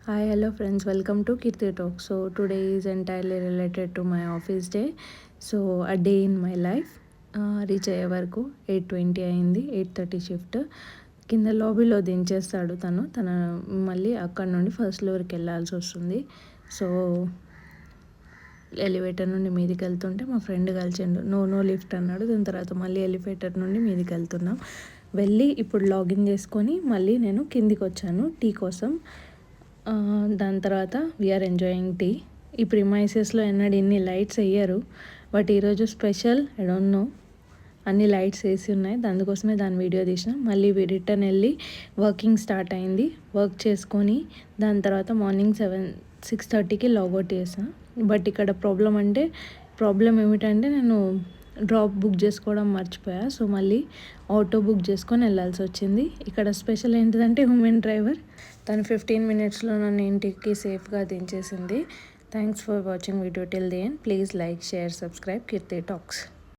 Hi, hello friends, welcome to Kirti Talk. So today is entirely related to my office day. So a day in my life. Reach అయ్యే వరకు 8:20 అయింది. 8:30 shift. కింద లాబీలో దించేస్తాడు తన మళ్ళీ అక్కడ నుండి ఫస్ట్ ఫ్లోర్కి వెళ్ళాల్సి వస్తుంది. సో ఎలివేటర్ నుండి మీదికి వెళ్తుంటే మా ఫ్రెండ్ కలిసిండు. నో లిఫ్ట్ అన్నాడు. దాని తర్వాత మళ్ళీ ఎలివేటర్ నుండి మీదికి వెళ్తున్నాం. వెళ్ళి ఇప్పుడు లాగిన్ చేసుకొని మళ్ళీ నేను కిందికి వచ్చాను టీ కోసం. దాని తర్వాత వీఆర్ ఎంజాయింగ్ టీ. ఈ ప్రిమైసెస్లో ఎన్నడూ ఇన్ని లైట్స్ వేయరు, బట్ ఈరోజు స్పెషల్. ఐ డోంట్ నో, అన్ని లైట్స్ వేసి ఉన్నాయి. అందుకోసమే దాని వీడియో తీసిన. మళ్ళీ రిటర్న్ వెళ్ళి వర్కింగ్ స్టార్ట్ అయింది. వర్క్ చేసుకొని దాని తర్వాత మార్నింగ్ 6:30కి లాగౌట్ చేసాను. బట్ ఇక్కడ ప్రాబ్లం ఏమిటంటే నేను డ్రాప్ బుక్ చేసుకోవడం మర్చిపోయా. సో మళ్ళీ ఆటో బుక్ చేసుకొని వెళ్ళాల్సి వచ్చింది. ఇక్కడ స్పెషల్ ఏంటిదంటే ఉమెన్ డ్రైవర్ తను 15 మినిట్స్లో నన్ను ఇంటికి సేఫ్గా దించేసింది. Thanks for watching video till the end. Please like, share, subscribe Keerthi talks.